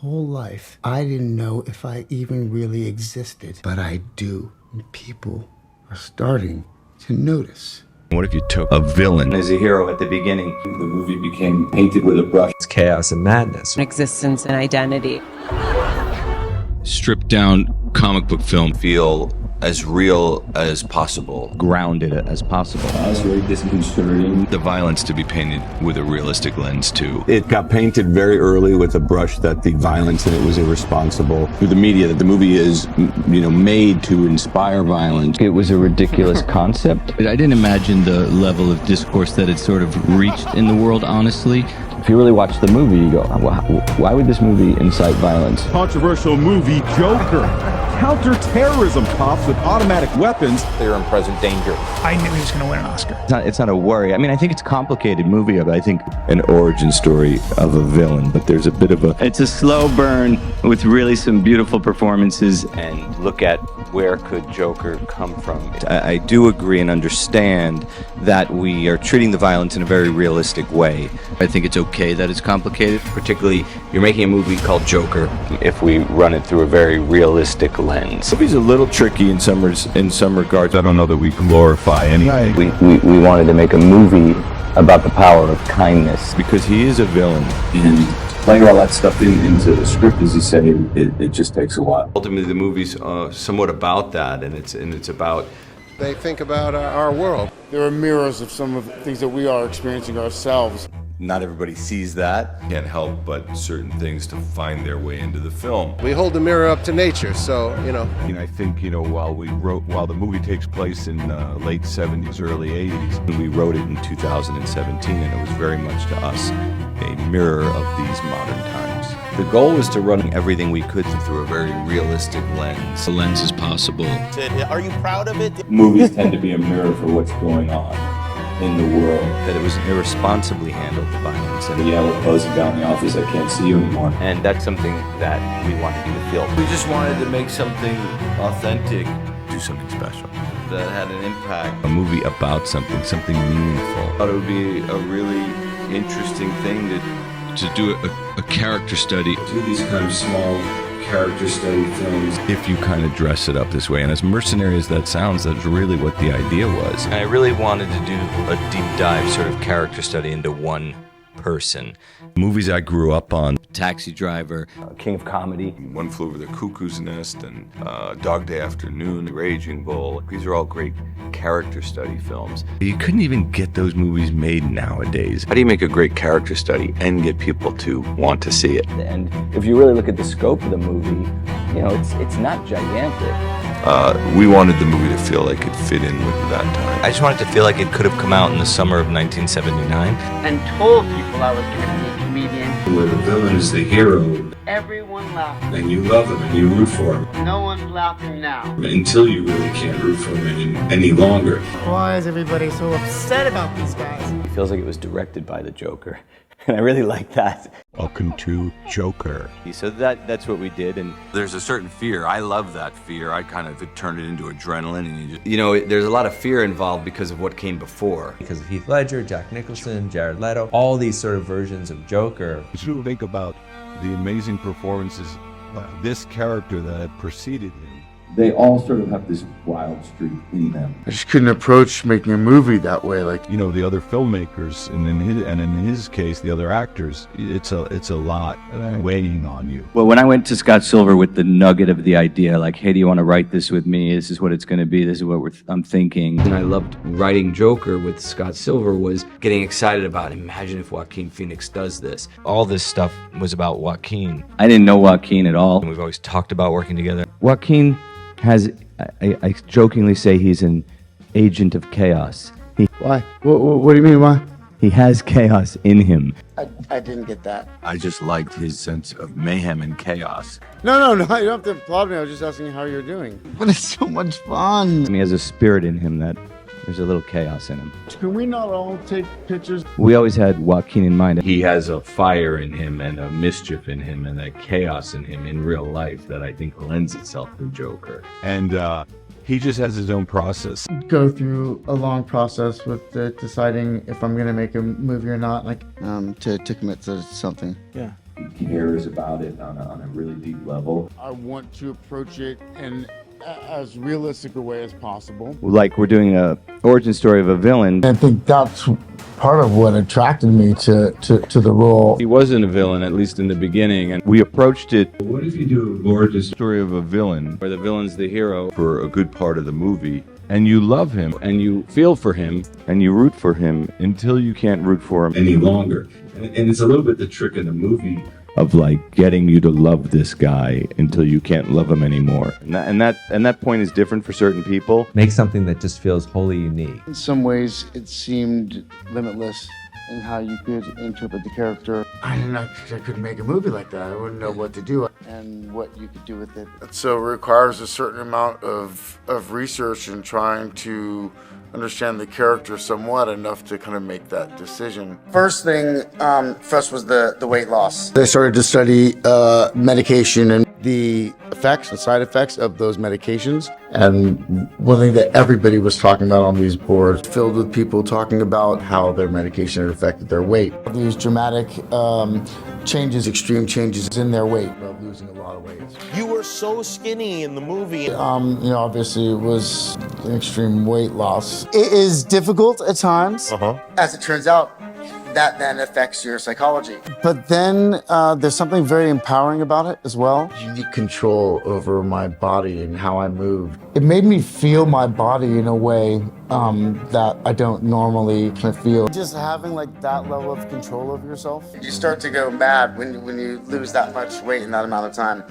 Whole life, I didn't know if I even really existed, but I do. And people are starting to notice. What if you took a villain as a hero at the beginning? The movie became painted with a brush. It's chaos and madness. Existence and identity. Stripped down comic book film. Feel as real as possible. Grounded as possible. It's very disconcerting. The violence to be painted with a realistic lens too. It got painted very early with a brush that the violence in it was irresponsible. Through the media, that the movie is, made to inspire violence. It was a ridiculous concept. I didn't imagine the level of discourse that it sort of reached in the world, honestly. If you really watch the movie, you go, why would this movie incite violence? Controversial movie Joker. Counter-terrorism cops with automatic weapons. They're in present danger. I knew he was going to win an Oscar. It's not a worry. I mean, I think it's a complicated movie, but I think an origin story of a villain, but there's a bit of a... It's a slow burn with really some beautiful performances. And look at where could Joker come from. I do agree and understand that we are treating the violence in a very realistic way. I think it's okay that it's complicated. Particularly, you're making a movie called Joker if we run it through a very realistic lens. The movie's a little tricky in some regards. I don't know that we glorify anything. We wanted to make a movie about the power of kindness. Because he is a villain. And playing all that stuff into the script, as you say, it just takes a while. Ultimately, the movie's somewhat about that, and it's about... They think about our world. There are mirrors of some of the things that we are experiencing ourselves. Not everybody sees that. Can't help but certain things to find their way into the film. We hold the mirror up to nature, so, I think, while the movie takes place in late 70s, early 80s, We wrote it in 2017, and it was very much to us a mirror of these modern times. The goal was to run everything we could through a very realistic lens. The lens is possible. Are you proud of it? Movies tend to be a mirror for what's going on in the world. That it was irresponsibly handled, the violence. And We're closing down the office, I can't see you anymore. And that's something that we wanted you to feel. We just wanted to make something authentic, do something special. that had an impact. A movie about something meaningful. I thought it would be a really interesting thing To do a character study. Do these kind of small character study films. If you kind of dress it up this way, and as mercenary as that sounds, that's really what the idea was. And I really wanted to do a deep dive sort of character study into one person. Movies I grew up on. Taxi Driver. King of Comedy. One Flew Over the Cuckoo's Nest and Dog Day Afternoon, Raging Bull. These are all great character study films. You couldn't even get those movies made nowadays. How do you make a great character study and get people to want to see it? And if you really look at the scope of the movie, it's not gigantic. We wanted the movie to feel like it fit in with that time. I just wanted to feel like it could have come out in the summer of 1979. And told people I was going to be a comedian. Where the villain is the hero. Everyone laughed. And you love him and you root for him. No one's laughing now. Until you really can't root for him any longer. Why is everybody so upset about these guys? It feels like it was directed by the Joker. And I really like that. Welcome to Joker. So that's what we did, and There's a certain fear. I love that fear. I kind of turned it into adrenaline, and There's a lot of fear involved because of what came before. Because of Heath Ledger, Jack Nicholson, Jared Leto, all these sort of versions of Joker. You should think about the amazing performances of this character that had preceded him. They all sort of have this wild streak in them. I just couldn't approach making a movie that way. The other filmmakers, and in his case, the other actors, it's a lot weighing on you. Well, when I went to Scott Silver with the nugget of the idea, like, hey, do you want to write this with me? This is what it's going to be. This is what I'm thinking. And I loved writing Joker with Scott Silver was getting excited about, imagine if Joaquin Phoenix does this. All this stuff was about Joaquin. I didn't know Joaquin at all. And we've always talked about working together. Joaquin has, I jokingly say he's an agent of chaos. Why? What do you mean, why? He has chaos in him. I didn't get that. I just liked his sense of mayhem and chaos. No, you don't have to applaud me. I was just asking you how you're doing. But it's so much fun. He has a spirit in him that there's a little chaos in him. Can we not all take pictures? We always had Joaquin in mind. He has a fire in him and a mischief in him and a chaos in him in real life that I think lends itself to Joker. And he just has his own process. Go through a long process with deciding if I'm going to make a movie or not, to commit to something. Yeah. He cares about it on a really deep level. I want to approach it in as realistic a way as possible. Like we're doing a origin story of a villain. I think that's part of what attracted me to the role. He wasn't a villain, at least in the beginning, and We approached it What if you do an origin story story of a villain Where the villain's the hero. for a good part of the movie, and you love him and you feel for him and you root for him until you can't root for him any longer? And it's a little bit the trick in the movie. of like getting you to love this guy until you can't love him anymore. And that point is different for certain people. Make something that just feels wholly unique. In some ways, it seemed limitless in how you could interpret the character. I didn't know I could make a movie like that. I wouldn't know what to do and what you could do with it. So it requires a certain amount of research and trying to understand the character somewhat enough to kind of make that decision. First thing for us was the weight loss. I started to study medication and the effects and side effects of those medications. And one thing that everybody was talking about on these boards, filled with people talking about how their medication had affected their weight. These dramatic changes, extreme changes in their weight, losing a lot of weight. You were so skinny in the movie. Obviously it was an extreme weight loss. It is difficult at times. As it turns out, that then affects your psychology. But then there's something very empowering about it as well. Unique control over my body and how I move. It made me feel my body in a way that I don't normally kind of feel. Just having like that level of control over yourself. You start to go mad when you lose that much weight in that amount of time.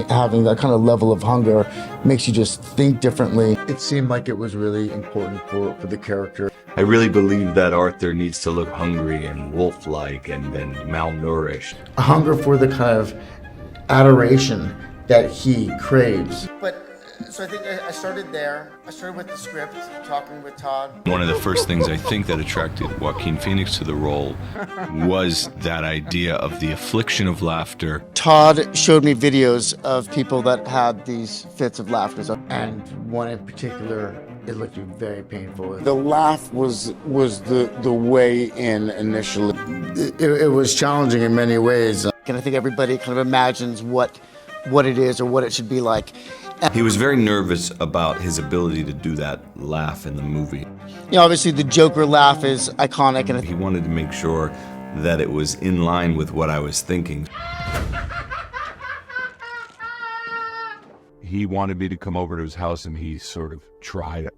Having that kind of level of hunger makes you just think differently. It seemed like it was really important for the character. I really believe that Arthur needs to look hungry and wolf-like and malnourished. A hunger for the kind of adoration that he craves. So I think I started there. I started with the script, talking with Todd. One of the first things I think that attracted Joaquin Phoenix to the role was that idea of the affliction of laughter. Todd showed me videos of people that had these fits of laughter. And one in particular, it looked very painful. The laugh was the way in initially. It was challenging in many ways. And I think everybody kind of imagines what it is or what it should be like. He was very nervous about his ability to do that laugh in the movie. Obviously the Joker laugh is iconic. And He wanted to make sure that it was in line with what I was thinking. he wanted me to come over to his house, and he sort of tried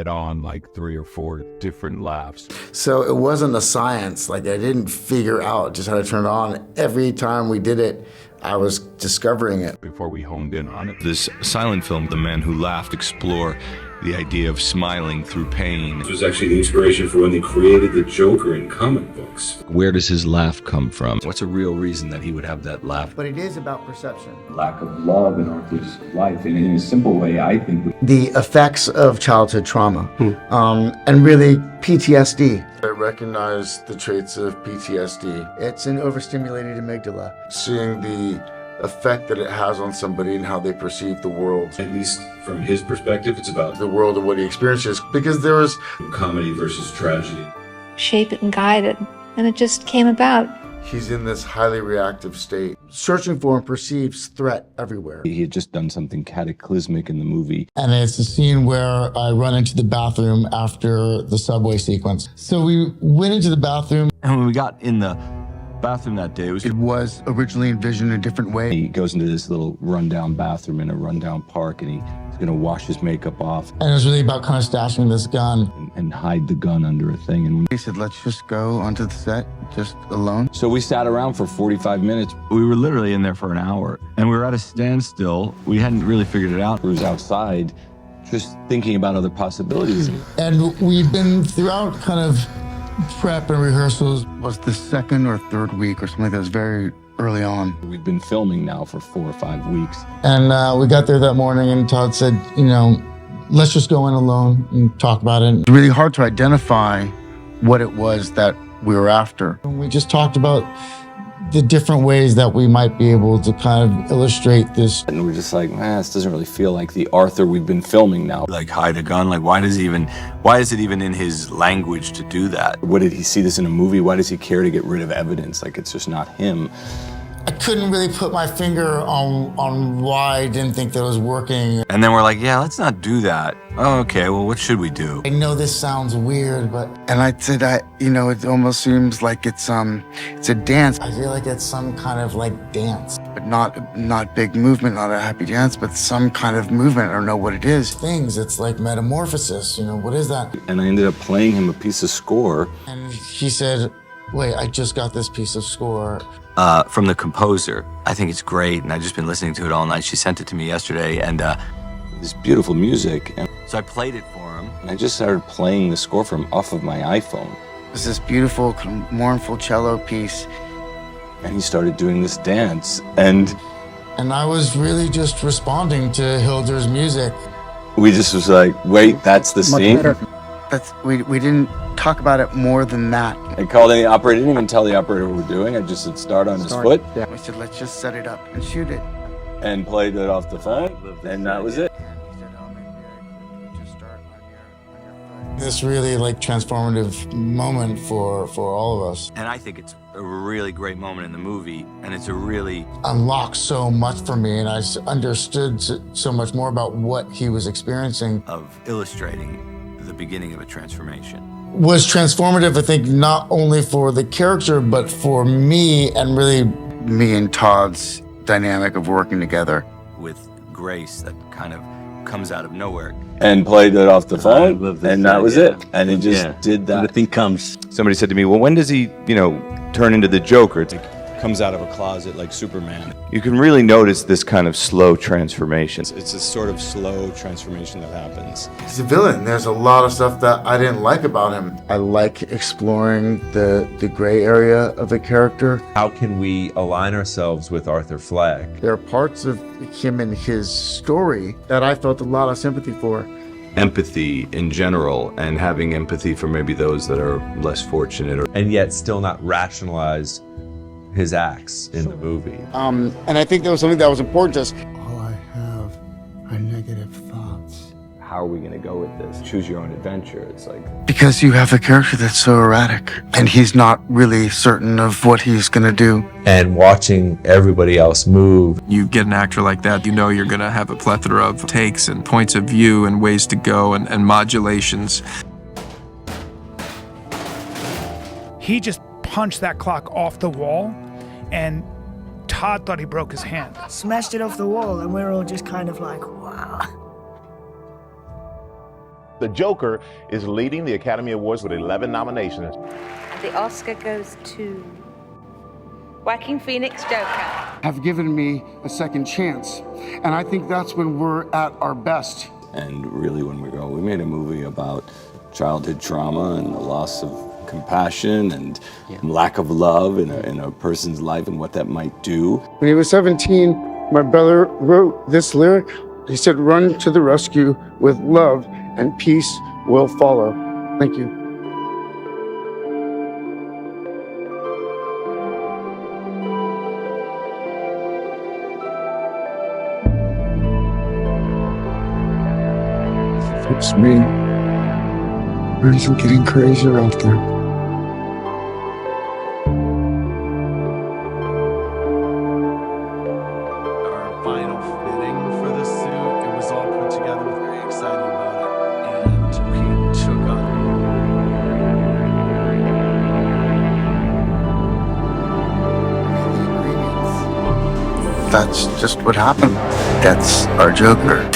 on like 3 or 4 different laughs. So it wasn't a science. Like, I didn't figure out just how to turn it on. Every time we did it, I was discovering it. Before we honed in on it. This silent film, The Man Who Laughed, explore the idea of smiling through pain. This was actually the inspiration for when they created the Joker in comic books. Where does his laugh come from? What's a real reason that he would have that laugh? But it is about perception. Lack of love in Arthur's life, and in a simple way, I think. The effects of childhood trauma, and really PTSD. I recognize the traits of PTSD. It's an overstimulated amygdala. Seeing the effect that it has on somebody and how they perceive the world. At least from his perspective, it's about the world and what he experiences, because there was comedy versus tragedy. Shape it and guide it, and it just came about. He's in this highly reactive state, searching for and perceives threat everywhere. He had just done something cataclysmic in the movie. And it's a scene where I run into the bathroom after the subway sequence. So we went into the bathroom. And when we got in the bathroom that day, it was originally envisioned a different way. He goes into this little rundown bathroom in a rundown park, and he's going to wash his makeup off. And it was really about kind of stashing this gun. And hide the gun under a thing. And he said, let's just go onto the set, just alone. So we sat around for 45 minutes. We were literally in there for an hour, and we were at a standstill. We hadn't really figured it out. He was outside just thinking about other possibilities. And we've been throughout kind of prep and rehearsals. Was the second or third week or something like that. It was very early on. We've been filming now for 4 or 5 weeks. And we got there that morning, and Todd said, let's just go in alone and talk about it. It's really hard to identify what it was that we were after. We just talked about the different ways that we might be able to kind of illustrate this. And we're just like, man, this doesn't really feel like the Arthur we've been filming now. Like, hide a gun? Like, why is it even in his language to do that? What did he see this in a movie? Why does he care to get rid of evidence? Like, it's just not him. I couldn't really put my finger on why I didn't think that was working. And then we're like, yeah, let's not do that. Oh, okay, well, what should we do? I know this sounds weird, but... And I said, it almost seems like it's a dance. I feel like it's some kind of like dance, but not big movement, not a happy dance, but some kind of movement. I don't know what it is. Things, it's like metamorphosis, what is that? And I ended up playing him a piece of score. And he said, wait, I just got this piece of score. From the composer. I think it's great, and I've just been listening to it all night. She sent it to me yesterday, and this beautiful music. And so I played it for him. I just started playing the score from off of my iPhone. It's this beautiful, mournful cello piece. And he started doing this dance, and I was really just responding to Hilder's music. We just was like, wait, that's the scene? We didn't talk about it more than that. I called in the operator, didn't even tell the operator what we're doing. I just said start on his foot. Yeah. We said, let's just set it up and shoot it. And played it off the phone, and that was it. This really transformative moment for all of us. And I think it's a really great moment in the movie, and it's a really... unlocked so much for me, and I understood so much more about what he was experiencing. Of illustrating the beginning of a transformation. Was transformative, I think, not only for the character, but for me, and really me and Todd's dynamic of working together. With grace that kind of comes out of nowhere. And played it off the phone, and that was it. And it just did that. The thing comes. Somebody said to me, well, when does he, turn into the Joker? It's like, comes out of a closet like Superman. you can really notice this kind of slow transformation. It's a sort of slow transformation that happens. He's a villain. There's a lot of stuff that I didn't like about him. I like exploring the gray area of the character. How can we align ourselves with Arthur Fleck? There are parts of him and his story that I felt a lot of sympathy for. Empathy in general, and having empathy for maybe those that are less fortunate. And yet still not rationalize his acts in the movie. And I think that was something that was important to us. All I have are negative thoughts. How are we going to go with this? Choose your own adventure. It's like... Because you have a character that's so erratic, and he's not really certain of what he's going to do. And watching everybody else move. You get an actor like that, you know you're going to have a plethora of takes and points of view and ways to go and modulations. He just punched that clock off the wall, and Todd thought he broke his hand. Smashed it off the wall, and we're all just kind of like, wow. The Joker is leading the Academy Awards with 11 nominations. And the Oscar goes to Joaquin Phoenix, Joker. Have given me a second chance, and I think that's when we're at our best. And really when we made a movie about childhood trauma and the loss of compassion and lack of love in a person's life and what that might do. When he was 17, my brother wrote this lyric. He said, "Run to the rescue with love and peace will follow." Thank you. It's me. Or is it getting crazier out there? That's just what happened. That's our Joker.